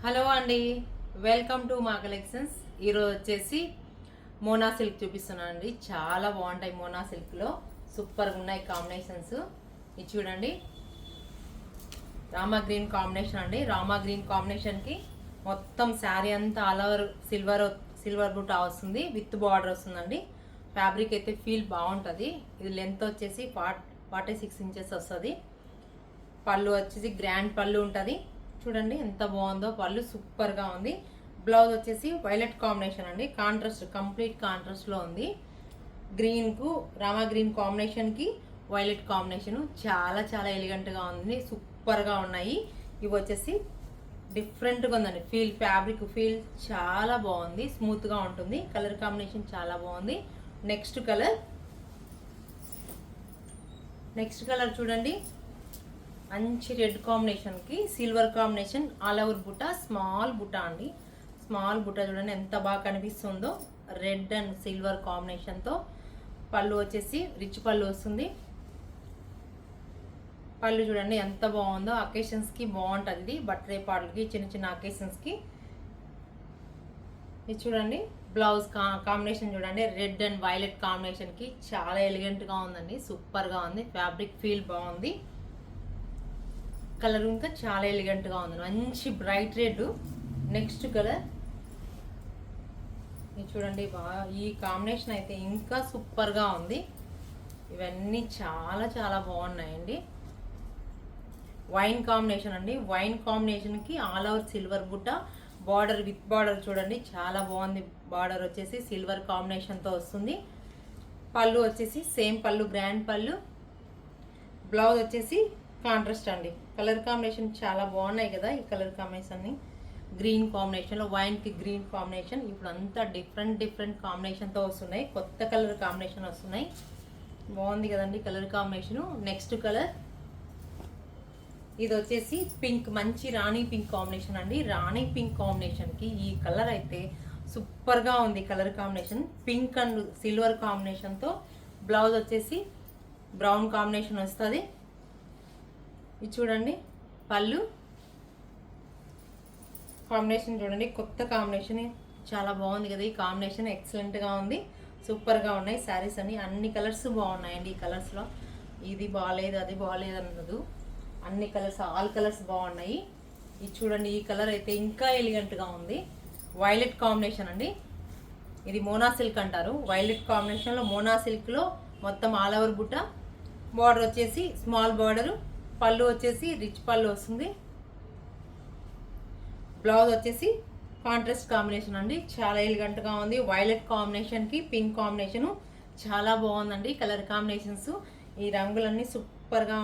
Hello అండి, welcome to మా collections. ఈరోజు వచ్చేసి మోనా సిల్క్ చూపిస్తున్నాను అండి. చాలా బాగుంటాయి మోనా సిల్క్లో, సూపర్గా ఉన్నాయి కాంబినేషన్స్. ఇది చూడండి, రామా గ్రీన్ కాంబినేషన్ అండి. రామా గ్రీన్ కాంబినేషన్కి మొత్తం శారీ అంతా ఆల్ ఓవర్ సిల్వర్ బుట్ట వస్తుంది, విత్ బార్డర్ వస్తుందండి. ఫ్యాబ్రిక్ అయితే ఫీల్ బాగుంటుంది. ఇది లెంత్ వచ్చేసి 46 ఇంచెస్ వస్తుంది. పళ్ళు వచ్చేసి గ్రాండ్ పళ్ళు ఉంటుంది. చూడండి ఎంత బాగుందో, పళ్ళు సూపర్గా ఉంది. బ్లౌజ్ వచ్చేసి వైలెట్ కాంబినేషన్ అండి, కాంట్రాస్ట్, కంప్లీట్ కాంట్రాస్ట్లో ఉంది. గ్రీన్కు రామా గ్రీన్ కాంబినేషన్కి వైలెట్ కాంబినేషన్ చాలా చాలా ఎలిగెంట్గా ఉంది, సూపర్గా ఉన్నాయి. ఇవి వచ్చేసి డిఫరెంట్గా ఉందండి. ఫ్యాబ్రిక్ ఫీల్ చాలా బాగుంది, స్మూత్గా ఉంటుంది. కలర్ కాంబినేషన్ చాలా బాగుంది. నెక్స్ట్ కలర్ చూడండి, మంచి రెడ్ కాంబినేషన్కి సిల్వర్ కాంబినేషన్, ఆల్ ఓవర్ బుట్ట, స్మాల్ బుట్ట అండి. స్మాల్ బుట్ట చూడండి ఎంత బాగా కనిపిస్తుందో, రెడ్ అండ్ సిల్వర్ కాంబినేషన్తో. పళ్ళు వచ్చేసి రిచ్ పళ్ళు వస్తుంది. పళ్ళు చూడండి ఎంత బాగుందో, అకేషన్స్కి బాగుంటుంది ఇది. బర్త్డే పార్టీలకి, చిన్న చిన్న అకేషన్స్కి. ఇది చూడండి, బ్లౌజ్ కాంబినేషన్ చూడండి, రెడ్ అండ్ వైలెట్ కాంబినేషన్కి చాలా ఎలిగెంట్గా ఉందండి, సూపర్గా ఉంది. ఫ్యాబ్రిక్ ఫీల్ బాగుంది. కలర్ ఇంకా చాలా ఎలిగెంట్గా ఉంది, మంచి బ్రైట్ రెడ్. నెక్స్ట్ కలర్ ఇది చూడండి, ఈ కాంబినేషన్ అయితే ఇంకా సూపర్గా ఉంది. ఇవన్నీ చాలా చాలా బాగున్నాయండి. వైన్ కాంబినేషన్ అండి. వైన్ కాంబినేషన్కి ఆల్ ఓవర్ సిల్వర్ బుట్ట, బార్డర్ విత్ బార్డర్ చూడండి చాలా బాగుంది. బార్డర్ వచ్చేసి సిల్వర్ కాంబినేషన్తో వస్తుంది. పళ్ళు వచ్చేసి సేమ్ పళ్ళు, గ్రాండ్ పళ్ళు. బ్లౌజ్ వచ్చేసి కాంట్రాస్ట్ అండి. కలర్ కాంబినేషన్ చాలా బాగున్నాయి కదా. ఈ కలర్ కాంబినేషన్ని గ్రీన్ కాంబినేషన్లో, వైన్కి గ్రీన్ కాంబినేషన్. ఇప్పుడు అంతా డిఫరెంట్ కాంబినేషన్తో వస్తున్నాయి, కొత్త కలర్ కాంబినేషన్ వస్తున్నాయి. బాగుంది కదండి కలర్ కాంబినేషను. నెక్స్ట్ కలర్ ఇది వచ్చేసి పింక్, మంచి రాణి పింక్ కాంబినేషన్ అండి. రాణి పింక్ కాంబినేషన్కి ఈ కలర్ అయితే సూపర్గా ఉంది. Colour combination pink and silver కాంబినేషన్తో. బ్లౌజ్ వచ్చేసి బ్రౌన్ కాంబినేషన్ వస్తుంది. ఇది చూడండి, పళ్ళు కాంబినేషన్ చూడండి, కొత్త కాంబినేషన్ చాలా బాగుంది కదా. ఈ కాంబినేషన్ ఎక్సలెంట్గా ఉంది, సూపర్గా ఉన్నాయి శారీస్ అన్ని. అన్ని కలర్స్ బాగున్నాయండి. ఈ కలర్స్లో ఇది బాగాలేదు, అది బాగాలేదు అన్నదు, అన్ని కలర్స్, ఆల్ కలర్స్ బాగున్నాయి. ఇది చూడండి, ఈ కలర్ అయితే ఇంకా ఎలిగెంట్గా ఉంది. వైలెట్ కాంబినేషన్ అండి. ఇది మోనా సిల్క్ అంటారు. వైలెట్ కాంబినేషన్లో మోనా సిల్క్లో మొత్తం ఆల్ ఓవర్ బుట్ట, బార్డర్ వచ్చేసి స్మాల్ బార్డరు. పళ్ళు వచ్చేసి రిచ్ పళ్ళు వస్తుంది. బ్లౌజ్ వచ్చేసి కాంట్రాస్ట్ కాంబినేషన్ అండి, చాలా ఎలిగెంట్గా ఉంది. వైలెట్ కాంబినేషన్కి పింక్ కాంబినేషను చాలా బాగుందండి. కలర్ కాంబినేషన్స్, ఈ రంగులన్నీ సూపర్గా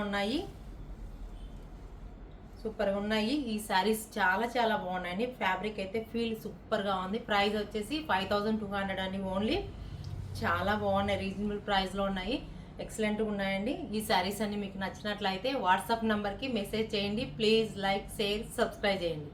ఉన్నాయి, ఈ శారీస్ చాలా చాలా బాగున్నాయండి. ఫ్యాబ్రిక్ అయితే ఫీల్ సూపర్గా ఉంది. ప్రైస్ వచ్చేసి 5200 అండి ఓన్లీ. చాలా బాగున్నాయి, రీజనబుల్ ప్రైస్లో ఉన్నాయి, ఎక్సలెంట్గా ఉన్నాయండి. ఈ శారీస్ అన్ని మీకు నచ్చినట్లయితే వాట్సాప్ నెంబర్కి మెసేజ్ చేయండి. ప్లీజ్ లైక్, షేర్, సబ్స్క్రైబ్ చేయండి.